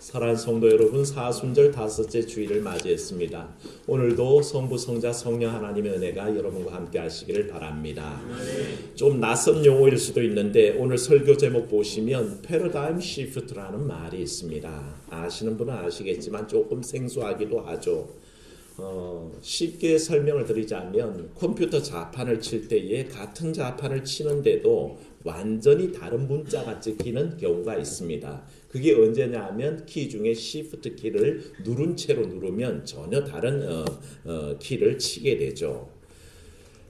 사랑하는 성도 여러분, 사순절 다섯째 주일을 맞이했습니다. 오늘도 성부, 성자, 성령 하나님의 은혜가 여러분과 함께 하시기를 바랍니다. 좀 낯선 용어일 수도 있는데 오늘 설교 제목 보시면 패러다임 시프트라는 말이 있습니다. 아시는 분은 아시겠지만 조금 생소하기도 하죠. 쉽게 설명을 드리자면 컴퓨터 자판을 칠 때에 같은 자판을 치는데도 완전히 다른 문자가 찍히는 경우가 있습니다. 그게 언제냐 하면 키 중에 Shift 키를 누른 채로 누르면 전혀 다른 키를 치게 되죠.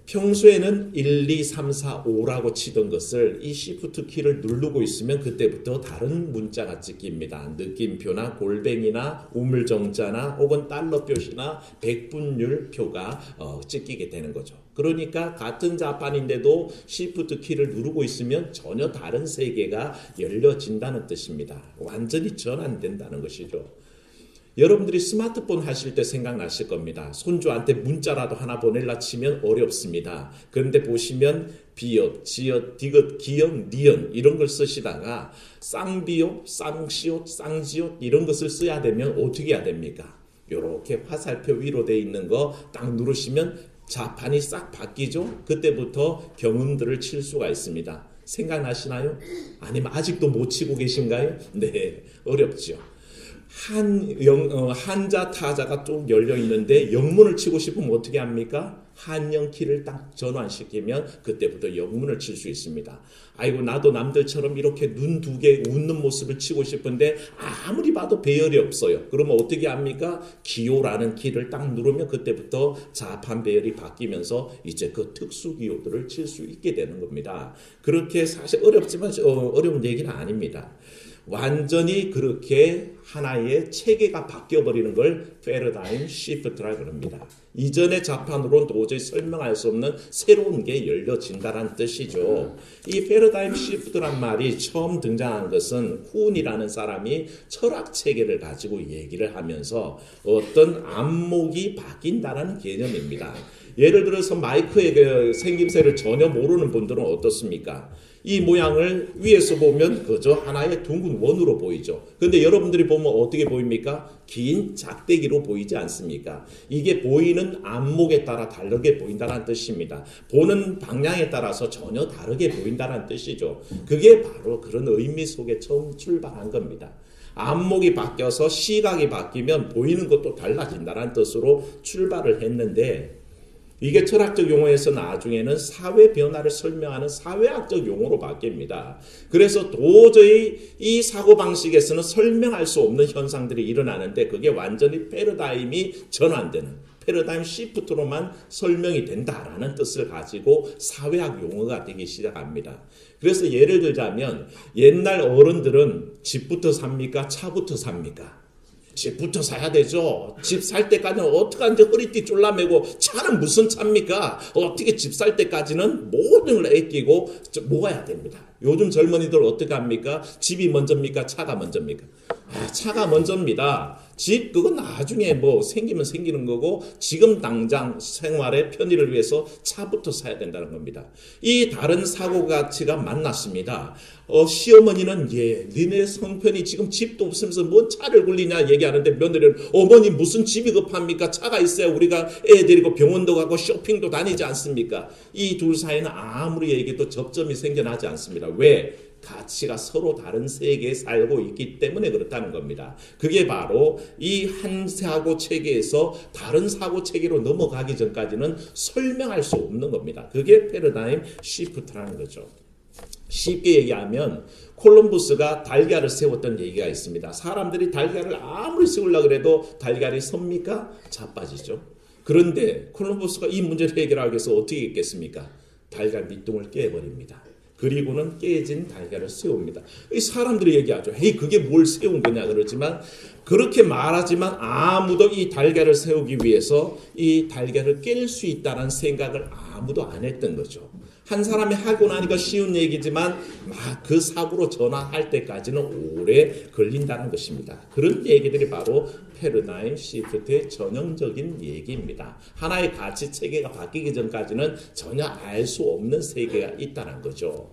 평소에는 1, 2, 3, 4, 5라고 치던 것을 이 Shift 키를 누르고 있으면 그때부터 다른 문자가 찍힙니다. 느낌표나 골뱅이나 우물정자나 혹은 달러 표시나 백분율 표가 찍히게 되는 거죠. 그러니까 같은 자판인데도 Shift 키를 누르고 있으면 전혀 다른 세계가 열려진다는 뜻입니다. 완전히 전환된다는 것이죠. 여러분들이 스마트폰 하실 때 생각나실 겁니다. 손주한테 문자라도 하나 보내려 치면 어렵습니다. 그런데 보시면 비읍, 지읒, 디귿, 기역, 니은 이런 걸 쓰시다가 쌍비읍, 쌍시옷, 쌍지옷 이런 것을 써야 되면 어떻게 해야 됩니까? 이렇게 화살표 위로 돼 있는 거 딱 누르시면 자판이 싹 바뀌죠. 그때부터 경음들을 칠 수가 있습니다. 생각나시나요? 아니면 아직도 못 치고 계신가요? 네, 어렵죠. 한자 타자가 쭉 열려 있는데 영문을 치고 싶으면 어떻게 합니까? 한영 키를 딱 전환시키면 그때부터 영문을 칠 수 있습니다. 아이고 나도 남들처럼 이렇게 눈 두 개 웃는 모습을 치고 싶은데 아무리 봐도 배열이 없어요. 그러면 어떻게 합니까? 기호라는 키를 딱 누르면 그때부터 자판 배열이 바뀌면서 이제 그 특수 기호들을 칠 수 있게 되는 겁니다. 그렇게 사실 어렵지만 어려운 얘기는 아닙니다. 완전히 그렇게 하나의 체계가 바뀌어버리는 걸 패러다임 시프트라 그럽니다. 이전의 자판으로는 도저히 설명할 수 없는 새로운 게 열려진다는 뜻이죠. 이 패러다임 시프트란 말이 처음 등장한 것은 훈이라는 사람이 철학 체계를 가지고 얘기를 하면서 어떤 안목이 바뀐다는 개념입니다. 예를 들어서 마이크의 그 생김새를 전혀 모르는 분들은 어떻습니까? 이 모양을 위에서 보면 그저 하나의 둥근 원으로 보이죠. 그런데 여러분들이 보면 어떻게 보입니까? 긴 작대기로 보이지 않습니까? 이게 보이는 안목에 따라 다르게 보인다는 뜻입니다. 보는 방향에 따라서 전혀 다르게 보인다는 뜻이죠. 그게 바로 그런 의미 속에 처음 출발한 겁니다. 안목이 바뀌어서 시각이 바뀌면 보이는 것도 달라진다는 뜻으로 출발을 했는데 이게 철학적 용어에서 나중에는 사회 변화를 설명하는 사회학적 용어로 바뀝니다. 그래서 도저히 이 사고방식에서는 설명할 수 없는 현상들이 일어나는데 그게 완전히 패러다임이 전환되는 패러다임 시프트로만 설명이 된다라는 뜻을 가지고 사회학 용어가 되기 시작합니다. 그래서 예를 들자면 옛날 어른들은 집부터 삽니까? 차부터 삽니까? 집부터 사야 되죠. 집 살 때까지는 어떡하는지 허리띠 졸라매고 차는 무슨 차입니까? 어떻게 집 살 때까지는 모든 걸 아끼고 모아야 됩니다. 요즘 젊은이들 어떻게 합니까? 집이 먼저입니까? 차가 먼저입니까? 차가 먼저입니다. 집 그건 나중에 뭐 생기면 생기는 거고 지금 당장 생활의 편의를 위해서 차부터 사야 된다는 겁니다. 이 다른 사고가치가 만났습니다. 시어머니는 니네 성편이 지금 집도 없으면서 뭔 차를 굴리냐 얘기하는데 며느리는 어머니 무슨 집이 급합니까? 차가 있어야 우리가 애 데리고 병원도 가고 쇼핑도 다니지 않습니까? 이 둘 사이는 아무리 얘기해도 접점이 생겨나지 않습니다. 왜? 가치가 서로 다른 세계에 살고 있기 때문에 그렇다는 겁니다. 그게 바로 이 한 사고 체계에서 다른 사고 체계로 넘어가기 전까지는 설명할 수 없는 겁니다. 그게 패러다임 시프트라는 거죠. 쉽게 얘기하면 콜럼버스가 달걀을 세웠던 얘기가 있습니다. 사람들이 달걀을 아무리 세우려고 해도 달걀이 섭니까? 자빠지죠. 그런데 콜럼버스가 이 문제를 해결하기 위해서 어떻게 했겠습니까? 달걀 밑둥을 깨버립니다. 그리고는 깨진 달걀을 세웁니다. 이 사람들이 얘기하죠. 헤이 그게 뭘 세운 거냐 그러지만 그렇게 말하지만 아무도 이 달걀을 세우기 위해서 이 달걀을 깰 수 있다는 생각을 아무도 안 했던 거죠. 한 사람이 하고 나니까 쉬운 얘기지만 막 그 사고로 전환할 때까지는 오래 걸린다는 것입니다. 그런 얘기들이 바로 패러다임 시프트의 전형적인 얘기입니다. 하나의 가치 체계가 바뀌기 전까지는 전혀 알 수 없는 세계가 있다는 거죠.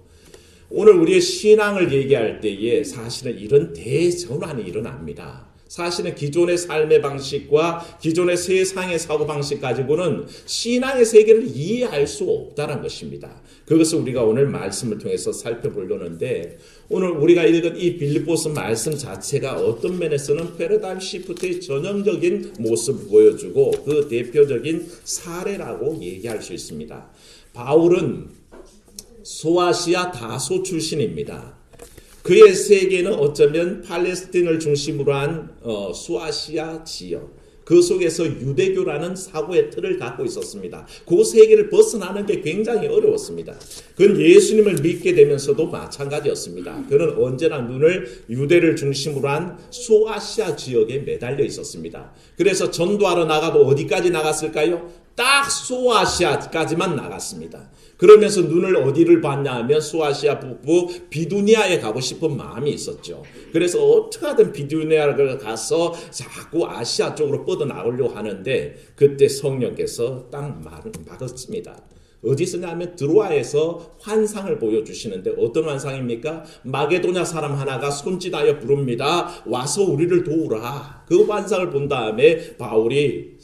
오늘 우리의 신앙을 얘기할 때에 사실은 이런 대전환이 일어납니다. 사실은 기존의 삶의 방식과 기존의 세상의 사고방식 가지고는 신앙의 세계를 이해할 수 없다는 것입니다. 그것을 우리가 오늘 말씀을 통해서 살펴보려는데, 오늘 우리가 읽은 이 빌립보서 말씀 자체가 어떤 면에서는 패러다임 시프트의 전형적인 모습을 보여주고 그 대표적인 사례라고 얘기할 수 있습니다. 바울은 소아시아 다소 출신입니다. 그의 세계는 어쩌면 팔레스틴을 중심으로 한 소아시아 지역, 그 속에서 유대교라는 사고의 틀을 갖고 있었습니다. 그 세계를 벗어나는 게 굉장히 어려웠습니다. 그건 예수님을 믿게 되면서도 마찬가지였습니다. 그는 언제나 눈을 유대를 중심으로 한 소아시아 지역에 매달려 있었습니다. 그래서 전도하러 나가도 어디까지 나갔을까요? 딱 소아시아까지만 나갔습니다. 그러면서 눈을 어디를 봤냐 하면 소아시아 북부 비두니아에 가고 싶은 마음이 있었죠. 그래서 어떻게 하든 비두니아를 가서 자꾸 아시아 쪽으로 뻗어나오려고 하는데 그때 성령께서 딱 막았습니다. 어디서냐면 드로아에서 환상을 보여주시는데 어떤 환상입니까? 마게도냐 사람 하나가 손짓하여 부릅니다. 와서 우리를 도우라. 그 환상을 본 다음에 바울이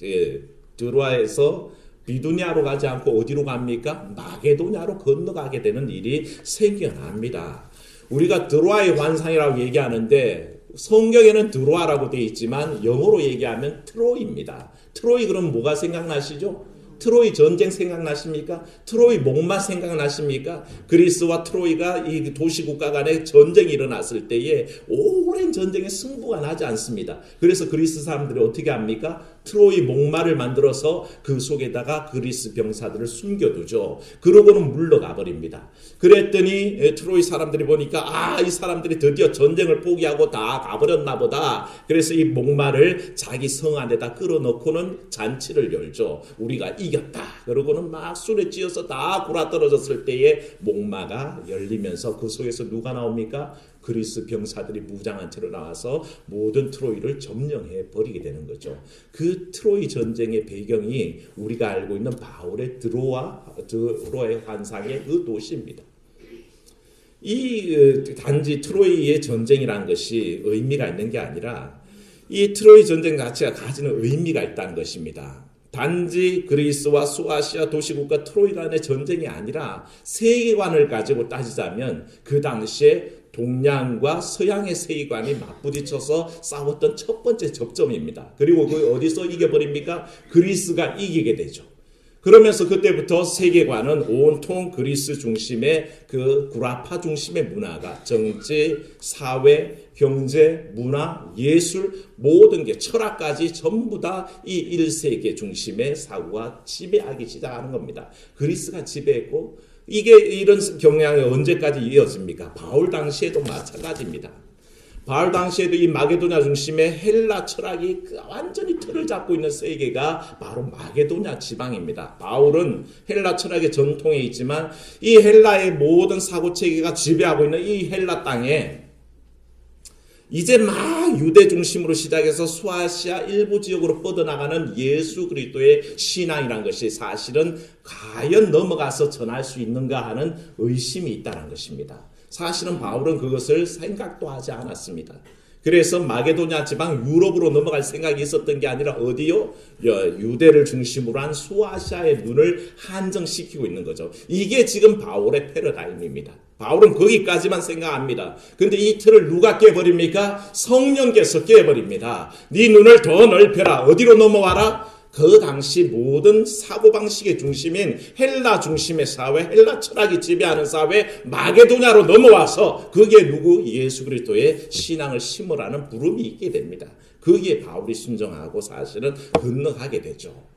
드로아에서 비두니아로 가지 않고 어디로 갑니까? 마게도냐로 건너가게 되는 일이 생겨납니다. 우리가 드로아의 환상이라고 얘기하는데 성경에는 드로아라고 되어 있지만 영어로 얘기하면 트로이입니다. 트로이 그럼 뭐가 생각나시죠? 트로이 전쟁 생각나십니까? 트로이 목마 생각나십니까? 그리스와 트로이가 이 도시국가 간에 전쟁이 일어났을 때에 오랜 전쟁에 승부가 나지 않습니다. 그래서 그리스 사람들이 어떻게 합니까? 트로이 목마를 만들어서 그 속에다가 그리스 병사들을 숨겨두죠. 그러고는 물러가 버립니다. 그랬더니 트로이 사람들이 보니까 이 사람들이 드디어 전쟁을 포기하고 다 가버렸나 보다. 그래서 이 목마를 자기 성 안에다 끌어넣고는 잔치를 열죠. 우리가 이겼다. 그러고는 막 술에 찌어서 다 굴아떨어졌을 때에 목마가 열리면서 그 속에서 누가 나옵니까? 그리스 병사들이 무장한 채로 나와서 모든 트로이를 점령해 버리게 되는 거죠. 그 트로이 전쟁의 배경이 우리가 알고 있는 바울의 드로아의 환상의 그 도시입니다. 이 단지 트로이의 전쟁이라는 것이 의미가 있는 게 아니라 이 트로이 전쟁 자체가 가지는 의미가 있다는 것입니다. 단지 그리스와 소아시아 도시국가 트로이 간의 전쟁이 아니라 세계관을 가지고 따지자면 그 당시에 동양과 서양의 세계관이 맞부딪혀서 싸웠던 첫 번째 접점입니다. 그리고 그 어디서 이겨버립니까? 그리스가 이기게 되죠. 그러면서 그때부터 세계관은 온통 그리스 중심의 그 구라파 중심의 문화가 정치, 사회, 경제, 문화, 예술 모든 게 철학까지 전부 다 이 1세기 중심의 사고가 지배하기 시작하는 겁니다. 그리스가 지배했고 이게 이런 경향이 언제까지 이어집니까? 바울 당시에도 마찬가지입니다. 바울 당시에도 이 마게도냐 중심의 헬라 철학이 완전히 틀을 잡고 있는 세계가 바로 마게도냐 지방입니다. 바울은 헬라 철학의 전통에 있지만 이 헬라의 모든 사고체계가 지배하고 있는 이 헬라 땅에 이제 막 유대 중심으로 시작해서 소아시아 일부 지역으로 뻗어나가는 예수 그리스도의 신앙이란 것이 사실은 과연 넘어가서 전할 수 있는가 하는 의심이 있다는 것입니다. 사실은 바울은 그것을 생각도 하지 않았습니다. 그래서 마게도냐 지방 유럽으로 넘어갈 생각이 있었던 게 아니라 어디요? 유대를 중심으로 한 소아시아의 눈을 한정시키고 있는 거죠. 이게 지금 바울의 패러다임입니다. 바울은 거기까지만 생각합니다. 근데 이 틀을 누가 깨버립니까? 성령께서 깨버립니다. 네 눈을 더 넓혀라. 어디로 넘어와라? 그 당시 모든 사고방식의 중심인 헬라 중심의 사회, 헬라 철학이 지배하는 사회 마게도냐로 넘어와서 그게 누구? 예수 그리스도의 신앙을 심으라는 부름이 있게 됩니다. 거기에 바울이 순종하고 사실은 건너가게 되죠.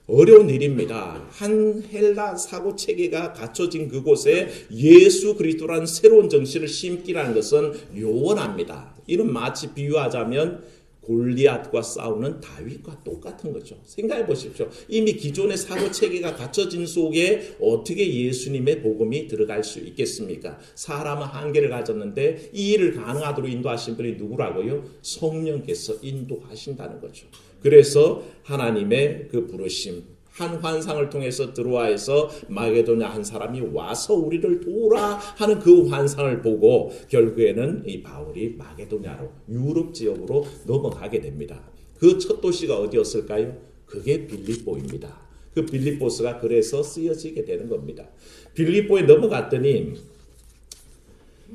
어려운 일입니다. 한 헬라 사고체계가 갖춰진 그곳에 예수 그리스도라는 새로운 정신을 심기라는 것은 요원합니다. 이는 마치 비유하자면 골리앗과 싸우는 다윗과 똑같은 거죠. 생각해 보십시오. 이미 기존의 사고체계가 갖춰진 속에 어떻게 예수님의 복음이 들어갈 수 있겠습니까? 사람은 한계를 가졌는데 이 일을 가능하도록 인도하신 분이 누구라고요? 성령께서 인도하신다는 거죠. 그래서 하나님의 그 부르심, 한 환상을 통해서 들어와서 마게도냐 한 사람이 와서 우리를 도우라 하는 그 환상을 보고 결국에는 이 바울이 마게도냐로 유럽 지역으로 넘어가게 됩니다. 그 첫 도시가 어디였을까요? 그게 빌립보입니다. 그 빌립보스가 그래서 쓰여지게 되는 겁니다. 빌립보에 넘어갔더니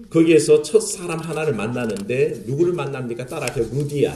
거기에서 첫 사람 하나를 만나는데 누구를 만납니까? 따라하세요. 루디아.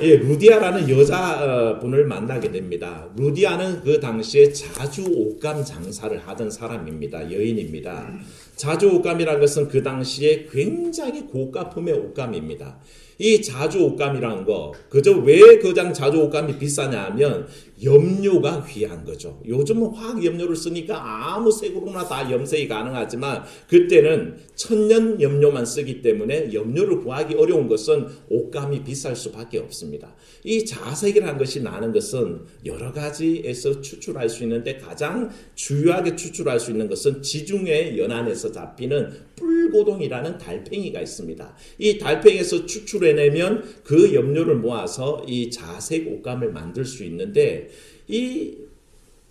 예, 루디아라는 여자분을 만나게 됩니다. 루디아는 그 당시에 자주 옷감 장사를 하던 사람입니다. 여인입니다. 자주 옷감이라는 것은 그 당시에 굉장히 고가품의 옷감입니다. 이 자주 옷감이라는 거, 그저 왜 그장 자주 옷감이 비싸냐 하면 염료가 귀한 거죠. 요즘은 화학 염료를 쓰니까 아무 색으로나 다 염색이 가능하지만 그때는 천연 염료만 쓰기 때문에 염료를 구하기 어려운 것은 옷감이 비쌀 수밖에 없습니다. 이 자색이라는 것이 나는 것은 여러 가지에서 추출할 수 있는데 가장 주요하게 추출할 수 있는 것은 지중해 연안에서 잡히는 뿔고동이라는 달팽이가 있습니다. 이 달팽이에서 추출해내면 그 염료를 모아서 이 자색 옷감을 만들 수 있는데 이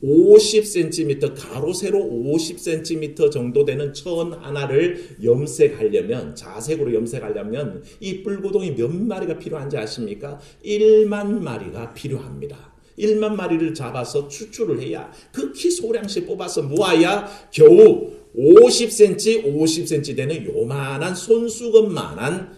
50cm, 가로 세로 50cm 정도 되는 천 하나를 염색하려면, 자색으로 염색하려면 이 뿔고동이 몇 마리가 필요한지 아십니까? 1만 마리가 필요합니다. 1만 마리를 잡아서 추출을 해야 극히 소량씩 뽑아서 모아야 겨우 50cm 되는 요만한 손수건만한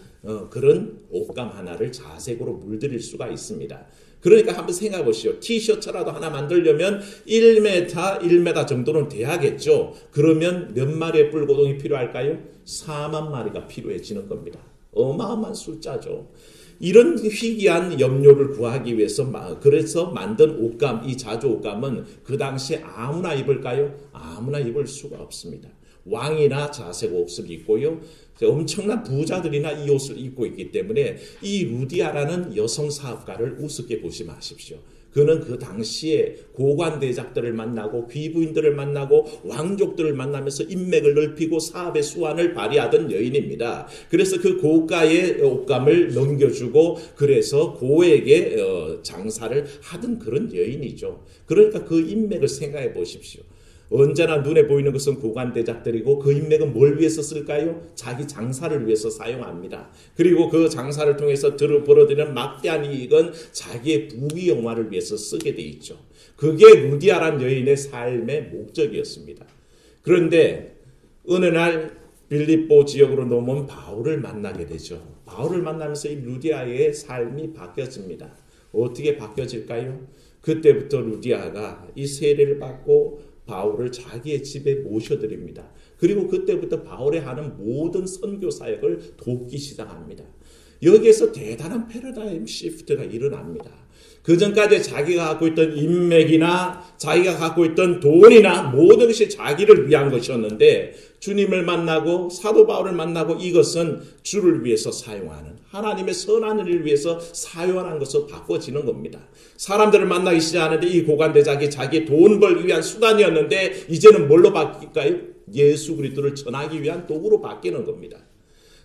그런 옷감 하나를 자색으로 물들일 수가 있습니다. 그러니까 한번 생각해 보시오. 티셔츠라도 하나 만들려면 1m 정도는 돼야겠죠. 그러면 몇 마리의 뿔고동이 필요할까요? 4만 마리가 필요해지는 겁니다. 어마어마한 숫자죠. 이런 희귀한 염료를 구하기 위해서 그래서 만든 옷감, 이 자주 옷감은 그 당시에 아무나 입을까요? 아무나 입을 수가 없습니다. 왕이나 자색 옷을 입고요. 엄청난 부자들이나 이 옷을 입고 있기 때문에 이 루디아라는 여성 사업가를 우습게 보지 마십시오. 그는 그 당시에 고관대작들을 만나고 귀부인들을 만나고 왕족들을 만나면서 인맥을 넓히고 사업의 수완을 발휘하던 여인입니다. 그래서 그 고가의 옷감을 넘겨주고 그래서 고에게 장사를 하던 그런 여인이죠. 그러니까 그 인맥을 생각해 보십시오. 언제나 눈에 보이는 것은 고관대작들이고 그 인맥은 뭘 위해서 쓸까요? 자기 장사를 위해서 사용합니다. 그리고 그 장사를 통해서 벌어들이는 막대한 이익은 자기의 부귀영화를 위해서 쓰게 돼 있죠. 그게 루디아란 여인의 삶의 목적이었습니다. 그런데 어느 날 빌립보 지역으로 넘어온 바울을 만나게 되죠. 바울을 만나면서 이 루디아의 삶이 바뀌어집니다. 어떻게 바뀌어질까요? 그때부터 루디아가 이 세례를 받고 바울을 자기의 집에 모셔드립니다. 그리고 그때부터 바울의 하는 모든 선교 사역을 돕기 시작합니다. 여기에서 대단한 패러다임 시프트가 일어납니다. 그 전까지 자기가 갖고 있던 인맥이나 자기가 갖고 있던 돈이나 모든 것이 자기를 위한 것이었는데 주님을 만나고 사도 바울을 만나고 이것은 주를 위해서 사용하는 하나님의 선한 일을 위해서 사용하는 것으로 바꿔지는 겁니다. 사람들을 만나기 시작하는데 이 고관대작이 자기 돈 벌기 위한 수단이었는데 이제는 뭘로 바뀔까요? 예수 그리스도를 전하기 위한 도구로 바뀌는 겁니다.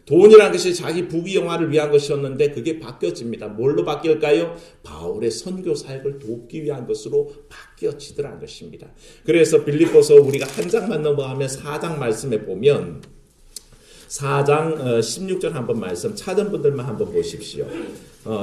돈이라는 것이 자기 부귀영화를 위한 것이었는데 그게 바뀌어집니다. 뭘로 바뀔까요? 바울의 선교 사역을 돕기 위한 것으로 바뀌어지더라는 것입니다. 그래서 빌립보서 우리가 한 장만 넘어가면 4장 말씀에 보면 4장 16절 한번 말씀 찾은 분들만 한번 보십시오.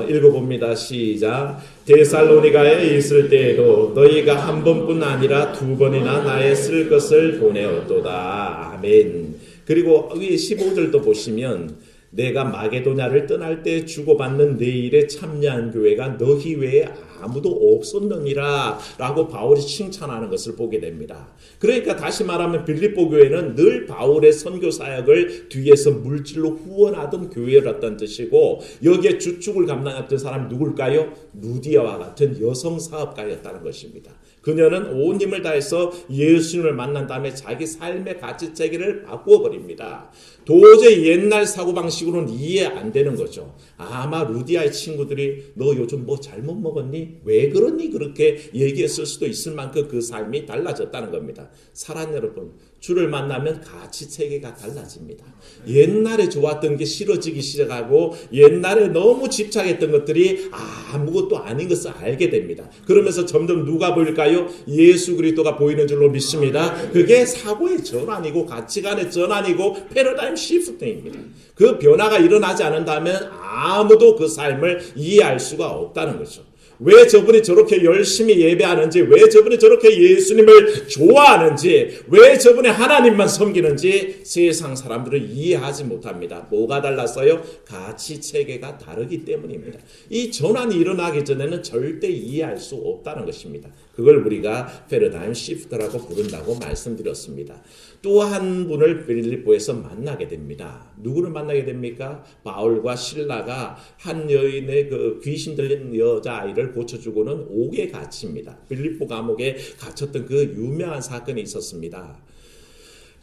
읽어봅니다. 시작. 데살로니가에 있을 때에도 너희가 한 번뿐 아니라 두 번이나 나의 쓸 것을 보내었도다. 아멘. 그리고 이 15절도 보시면 내가 마게도냐를 떠날 때 주고받는 내 일에 참여한 교회가 너희 외에 아무도 없었느니라 라고 바울이 칭찬하는 것을 보게 됩니다. 그러니까 다시 말하면 빌립보 교회는 늘 바울의 선교 사역을 뒤에서 물질로 후원하던 교회였다는 뜻이고 여기에 주축을 감당했던 사람이 누굴까요? 루디아와 같은 여성 사업가였다는 것입니다. 그녀는 온 힘을 다해서 예수님을 만난 다음에 자기 삶의 가치체계를 바꾸어버립니다. 도저히 옛날 사고방식으로는 이해 안 되는 거죠. 아마 루디아의 친구들이 너 요즘 뭐 잘못 먹었니? 왜 그러니? 그렇게 얘기했을 수도 있을 만큼 그 삶이 달라졌다는 겁니다. 사랑하는 여러분, 주를 만나면 가치 체계가 달라집니다. 옛날에 좋았던 게 싫어지기 시작하고 옛날에 너무 집착했던 것들이 아무것도 아닌 것을 알게 됩니다. 그러면서 점점 누가 보일까요? 예수 그리스도가 보이는 줄로 믿습니다. 그게 사고의 전환이고 가치관의 전환이고 패러다임 시프트입니다. 그 변화가 일어나지 않는다면 아무도 그 삶을 이해할 수가 없다는 거죠. 왜 저분이 저렇게 열심히 예배하는지, 왜 저분이 저렇게 예수님을 좋아하는지, 왜 저분이 하나님만 섬기는지 세상 사람들은 이해하지 못합니다. 뭐가 달랐어요? 가치 체계가 다르기 때문입니다. 이 전환이 일어나기 전에는 절대 이해할 수 없다는 것입니다. 그걸 우리가 패러다임 시프트라고 부른다고 말씀드렸습니다. 또 한 분을 빌립보에서 만나게 됩니다. 누구를 만나게 됩니까? 바울과 실라가 한 여인의 그 귀신 들린 여자아이를 고쳐주고는 옥에 갇힙니다. 빌립보 감옥에 갇혔던 그 유명한 사건이 있었습니다.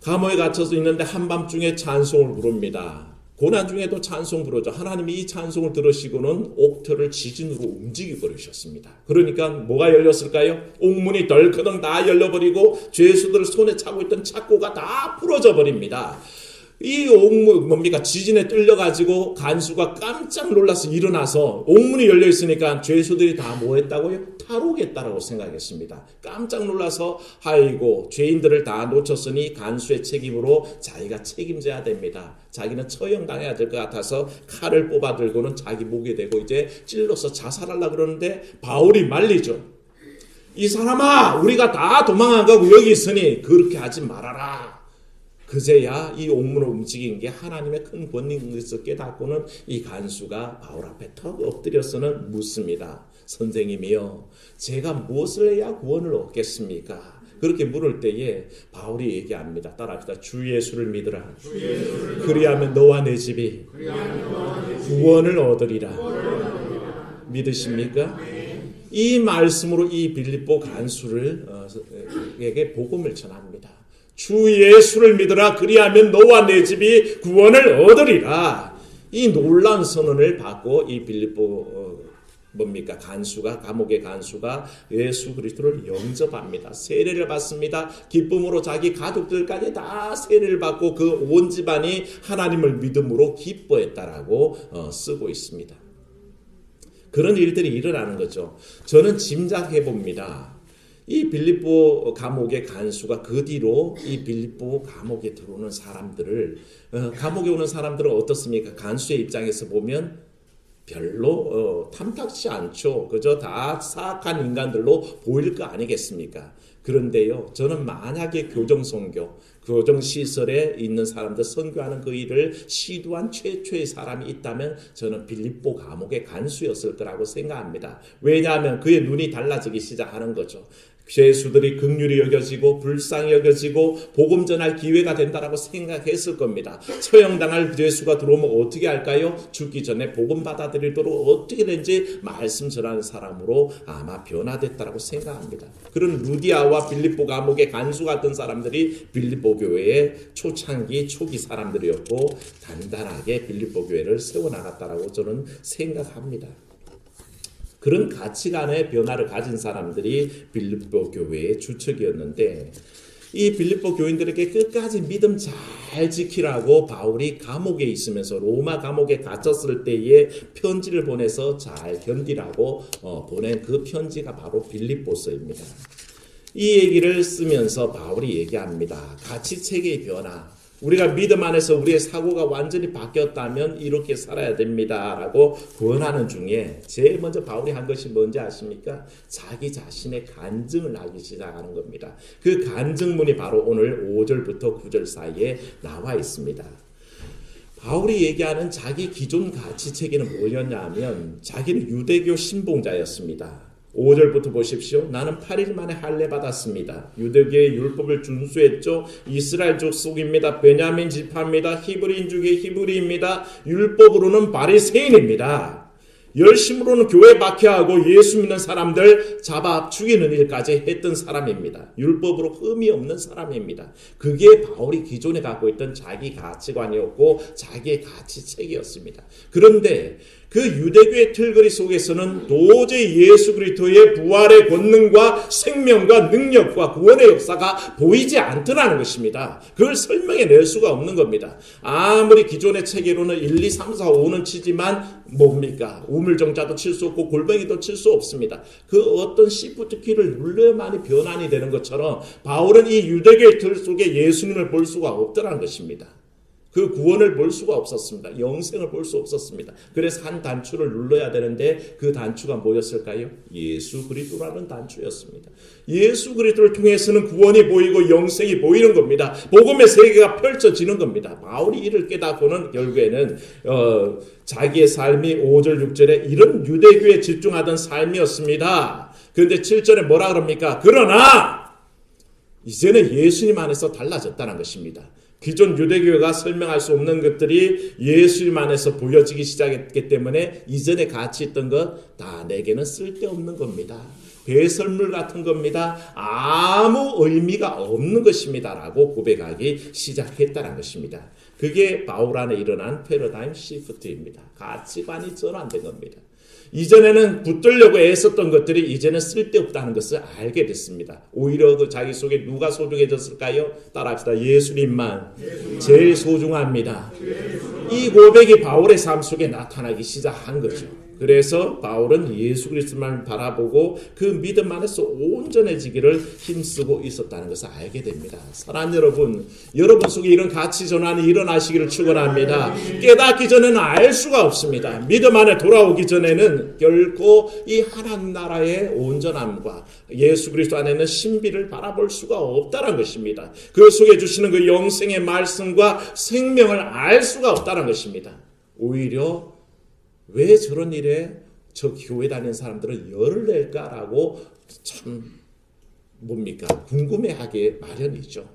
감옥에 갇혀서 있는데 한밤중에 찬송을 부릅니다. 고난 중에도 찬송 부르죠. 하나님이 이 찬송을 들으시고는 옥터를 지진으로 움직여 버리셨습니다. 그러니까 뭐가 열렸을까요? 옥문이 덜커덩 다 열려버리고 죄수들 손에 차고 있던 착고가 다 부러져 버립니다. 이 옥문 뭡니까? 지진에 뚫려가지고 간수가 깜짝 놀라서 일어나서 옥문이 열려 있으니까 죄수들이 다 뭐 했다고요? 탈옥했다라고 생각했습니다. 깜짝 놀라서 아이고 죄인들을 다 놓쳤으니 간수의 책임으로 자기가 책임져야 됩니다. 자기는 처형당해야 될 것 같아서 칼을 뽑아 들고는 자기 목에 대고 이제 찔러서 자살하려고 그러는데 바울이 말리죠. 이 사람아, 우리가 다 도망 안 가고 여기 있으니 그렇게 하지 말아라. 그제야 이 옥문을 움직인 게 하나님의 큰 권능인 것을 깨닫고는 이 간수가 바울 앞에 턱 엎드려서는 묻습니다. 선생님이여, 제가 무엇을 해야 구원을 얻겠습니까? 그렇게 물을 때에 바울이 얘기합니다. 따라합시다. 주 예수를 믿으라. 그리하면 너와 내 집이 구원을 얻으리라. 믿으십니까? 이 말씀으로 이 빌립보 간수에게 복음을 전합니다. 주 예수를 믿으라. 그리하면 너와 내 집이 구원을 얻으리라. 이 놀라운 선언을 받고 이 빌립보 간수가, 감옥의 간수가 예수 그리스도를 영접합니다. 세례를 받습니다. 기쁨으로 자기 가족들까지 다 세례를 받고 그 온 집안이 하나님을 믿음으로 기뻐했다라고 쓰고 있습니다. 그런 일들이 일어나는 거죠. 저는 짐작해 봅니다. 이 빌립보 감옥의 간수가 그 뒤로 이 빌립보 감옥에 들어오는 사람들을, 감옥에 오는 사람들은 어떻습니까? 간수의 입장에서 보면 별로 탐탁치 않죠. 그저 다 사악한 인간들로 보일 거 아니겠습니까? 그런데요, 저는 만약에 교정선교, 교정시설에 있는 사람들 선교하는 그 일을 시도한 최초의 사람이 있다면 저는 빌립보 감옥의 간수였을 거라고 생각합니다. 왜냐하면 그의 눈이 달라지기 시작하는 거죠. 죄수들이 긍휼히 여겨지고 불쌍히 여겨지고 복음 전할 기회가 된다라고 생각했을 겁니다. 처형당할 죄수가 들어오면 어떻게 할까요? 죽기 전에 복음 받아들이도록 어떻게든지 말씀 전하는 사람으로 아마 변화됐다라고 생각합니다. 그런 루디아와 빌립보 감옥의 간수 같은 사람들이 빌립보 교회의 초창기 초기 사람들이었고 단단하게 빌립보 교회를 세워나갔다라고 저는 생각합니다. 그런 가치관의 변화를 가진 사람들이 빌립보 교회의 주축이었는데 이 빌립보 교인들에게 끝까지 믿음 잘 지키라고 바울이 감옥에 있으면서 로마 감옥에 갇혔을 때에 편지를 보내서 잘 견디라고 보낸 그 편지가 바로 빌립보서입니다. 이 얘기를 쓰면서 바울이 얘기합니다. 가치체계의 변화. 우리가 믿음 안에서 우리의 사고가 완전히 바뀌었다면 이렇게 살아야 됩니다 라고 권하는 중에 제일 먼저 바울이 한 것이 뭔지 아십니까? 자기 자신의 간증을 하기 시작하는 겁니다. 그 간증문이 바로 오늘 5절부터 9절 사이에 나와 있습니다. 바울이 얘기하는 자기 기존 가치체계는 뭐였냐 하면 자기는 유대교 신봉자였습니다. 5절부터 보십시오. 나는 8일 만에 할례 받았습니다. 유대교의 율법을 준수했죠. 이스라엘 족속입니다. 베냐민 지파입니다. 히브리인 중에 히브리입니다. 율법으로는 바리새인입니다. 열심으로는 교회 박해하고 예수 믿는 사람들 잡아 죽이는 일까지 했던 사람입니다. 율법으로 흠이 없는 사람입니다. 그게 바울이 기존에 갖고 있던 자기 가치관이었고 자기의 가치책이었습니다. 그런데 그 유대교의 틀거리 속에서는 도저히 예수 그리스도의 부활의 권능과 생명과 능력과 구원의 역사가 보이지 않더라는 것입니다. 그걸 설명해낼 수가 없는 겁니다. 아무리 기존의 체계로는 1, 2, 3, 4, 5는 치지만 뭡니까? 우물정자도 칠 수 없고 골뱅이도 칠 수 없습니다. 그 어떤 시프트 키를 눌러야만이 변환이 되는 것처럼 바울은 이 유대교의 틀 속에 예수님을 볼 수가 없더라는 것입니다. 그 구원을 볼 수가 없었습니다. 영생을 볼 수 없었습니다. 그래서 한 단추를 눌러야 되는데 그 단추가 뭐였을까요? 예수 그리스도라는 단추였습니다. 예수 그리스도를 통해서는 구원이 보이고 영생이 보이는 겁니다. 복음의 세계가 펼쳐지는 겁니다. 바울이 이를 깨닫고는 결국에는 자기의 삶이 5절 6절에 이런 유대교에 집중하던 삶이었습니다. 그런데 7절에 뭐라 그럽니까? 그러나 이제는 예수님 안에서 달라졌다는 것입니다. 기존 유대교가 설명할 수 없는 것들이 예수님 안에서 보여지기 시작했기 때문에 이전에 같이 있던 것 다 내게는 쓸데없는 겁니다. 배설물 같은 겁니다. 아무 의미가 없는 것입니다. 라고 고백하기 시작했다는 것입니다. 그게 바울 안에 일어난 패러다임 시프트입니다. 가치관이 전환된 겁니다. 이전에는 붙들려고 애썼던 것들이 이제는 쓸데없다는 것을 알게 됐습니다. 오히려 그 자기 속에 누가 소중해졌을까요? 따라합시다. 예수님만 제일 소중합니다. 이 고백이 바울의 삶 속에 나타나기 시작한 거죠. 그래서 바울은 예수 그리스도만 바라보고 그 믿음 안에서 온전해지기를 힘쓰고 있었다는 것을 알게 됩니다. 사랑하는 여러분, 여러분 속에 이런 가치 전환이 일어나시기를 축원합니다. 깨닫기 전에는 알 수가 없습니다. 믿음 안에 돌아오기 전에는 결코 이 하나님 나라의 온전함과 예수 그리스도 안에는 신비를 바라볼 수가 없다는 것입니다. 그 속에 주시는 그 영생의 말씀과 생명을 알 수가 없다는 것입니다. 오히려 왜 저런 일에 저 교회 다니는 사람들은 열을 낼까라고 참 뭡니까? 궁금해하게 마련이죠.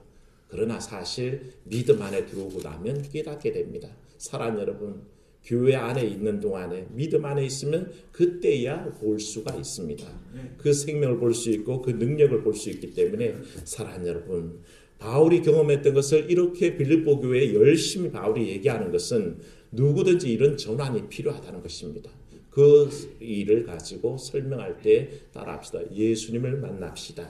그러나 사실 믿음 안에 들어오고 나면 깨닫게 됩니다. 사랑하는 여러분, 교회 안에 있는 동안에 믿음 안에 있으면 그때야 볼 수가 있습니다. 그 생명을 볼 수 있고 그 능력을 볼 수 있기 때문에 사랑하는 여러분, 바울이 경험했던 것을 이렇게 빌립보 교회에 열심히 바울이 얘기하는 것은 누구든지 이런 전환이 필요하다는 것입니다. 그 일을 가지고 설명할 때 따라합시다. 예수님을 만납시다.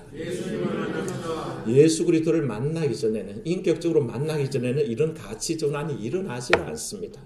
예수 그리스도를 만나기 전에는, 인격적으로 만나기 전에는 이런 가치 전환이 일어나지 않습니다.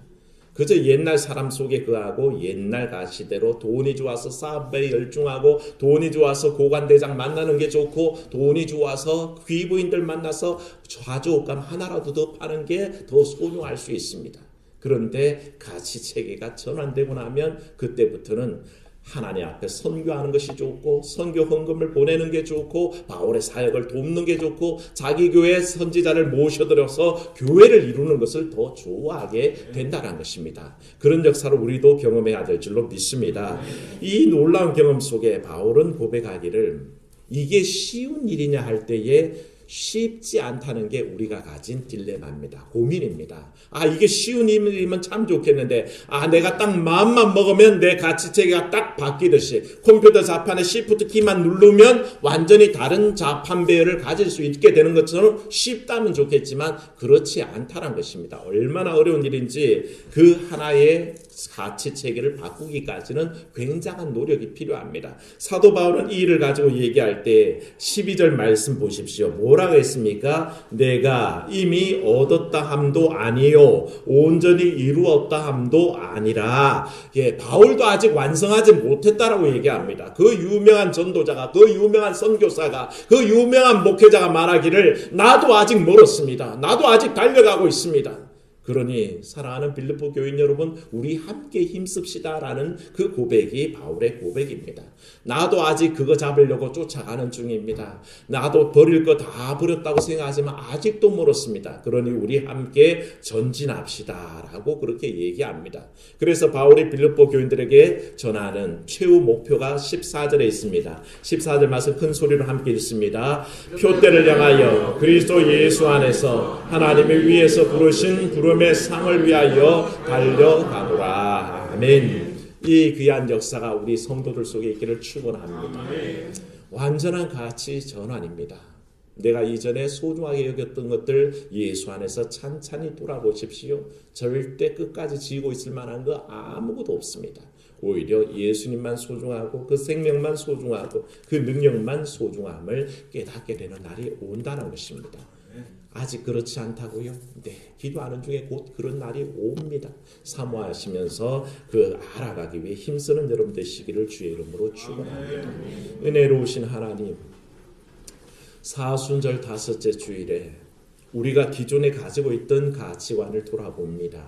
그저 옛날 사람 속에 거하고 옛날 가치대로 돈이 좋아서 사업에 열중하고 돈이 좋아서 고관대장 만나는 게 좋고 돈이 좋아서 귀부인들 만나서 좌조옷감 하나라도 더 파는 게 더 소중할 수 있습니다. 그런데 가치 체계가 전환되고 나면 그때부터는 하나님 앞에 선교하는 것이 좋고 선교 헌금을 보내는 게 좋고 바울의 사역을 돕는 게 좋고 자기 교회 선지자를 모셔들여서 교회를 이루는 것을 더 좋아하게 된다는 것입니다. 그런 역사를 우리도 경험해야 될 줄로 믿습니다. 이 놀라운 경험 속에 바울은 고백하기를 이게 쉬운 일이냐 할 때에 쉽지 않다는 게 우리가 가진 딜레마입니다. 고민입니다. 이게 쉬운 일이면 참 좋겠는데 내가 딱 마음만 먹으면 내 가치체계가 딱 바뀌듯이 컴퓨터 자판에 시프트 키만 누르면 완전히 다른 자판 배열을 가질 수 있게 되는 것처럼 쉽다면 좋겠지만 그렇지 않다는 것입니다. 얼마나 어려운 일인지 그 하나의 가치체계를 바꾸기까지는 굉장한 노력이 필요합니다. 사도 바울은 이 일을 가지고 얘기할 때 12절 말씀 보십시오. 뭐라고 했습니까? 내가 이미 얻었다 함도 아니요 온전히 이루었다 함도 아니라. 바울도 아직 완성하지 못했다라고 얘기합니다. 그 유명한 전도자가, 그 유명한 선교사가, 그 유명한 목회자가 말하기를 나도 아직 멀었습니다. 나도 아직 달려가고 있습니다. 그러니 사랑하는 빌립보 교인 여러분, 우리 함께 힘씁시다라는 그 고백이 바울의 고백입니다. 나도 아직 그거 잡으려고 쫓아가는 중입니다. 나도 버릴 거 다 버렸다고 생각하지만 아직도 멀었습니다. 그러니 우리 함께 전진합시다라고 그렇게 얘기합니다. 그래서 바울이 빌립보 교인들에게 전하는 최후 목표가 14절에 있습니다. 14절 말씀 큰 소리로 함께 읽습니다. 표대를 향하여 그리스도 예수 안에서 하나님의 위에서 부르신 부름의 상을 위하여 달려가노라. 아멘. 이 귀한 역사가 우리 성도들 속에 있기를 축원합니다. 완전한 가치 전환입니다. 내가 이전에 소중하게 여겼던 것들 예수 안에서 찬찬히 돌아보십시오. 절대 끝까지 지고 있을 만한 거 아무것도 없습니다. 오히려 예수님만 소중하고 그 생명만 소중하고 그 능력만 소중함을 깨닫게 되는 날이 온다는 것입니다. 아직 그렇지 않다고요? 네, 기도하는 중에 곧 그런 날이 옵니다. 사모하시면서 그 알아가기 위해 힘쓰는 여러분 되시기를 주의 이름으로 축원합니다. 은혜로우신 하나님, 사순절 다섯째 주일에 우리가 기존에 가지고 있던 가치관을 돌아봅니다.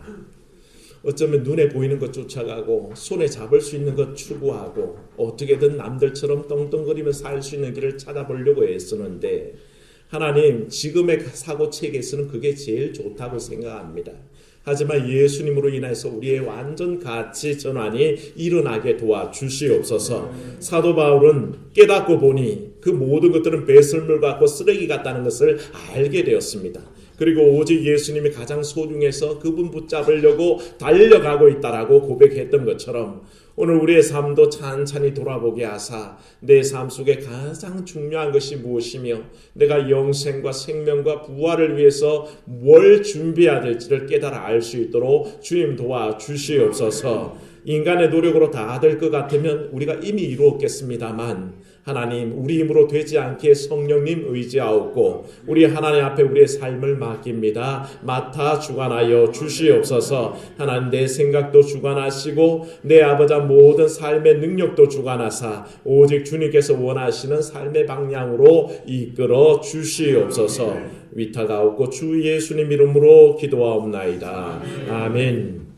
어쩌면 눈에 보이는 것 쫓아가고 손에 잡을 수 있는 것 추구하고 어떻게든 남들처럼 떵떵거리며 살 수 있는 길을 찾아보려고 애쓰는데 하나님, 지금의 사고체계에서는 그게 제일 좋다고 생각합니다. 하지만 예수님으로 인해서 우리의 완전 가치 전환이 일어나게 도와주시옵소서. 사도 바울은 깨닫고 보니 그 모든 것들은 배설물 같고 쓰레기 같다는 것을 알게 되었습니다. 그리고 오직 예수님이 가장 소중해서 그분 붙잡으려고 달려가고 있다라고 고백했던 것처럼 오늘 우리의 삶도 찬찬히 돌아보게 하사 내 삶 속에 가장 중요한 것이 무엇이며 내가 영생과 생명과 부활을 위해서 뭘 준비해야 될지를 깨달아 알 수 있도록 주님 도와주시옵소서. 인간의 노력으로 다 될 것 같으면 우리가 이미 이루었겠습니다만 하나님, 우리 힘으로 되지 않게 성령님 의지하옵고 우리 하나님 앞에 우리의 삶을 맡깁니다. 맡아 주관하여 주시옵소서. 하나님, 내 생각도 주관하시고 내 아버지 모든 삶의 능력도 주관하사 오직 주님께서 원하시는 삶의 방향으로 이끌어 주시옵소서. 위탁하옵고 주 예수님 이름으로 기도하옵나이다. 아멘.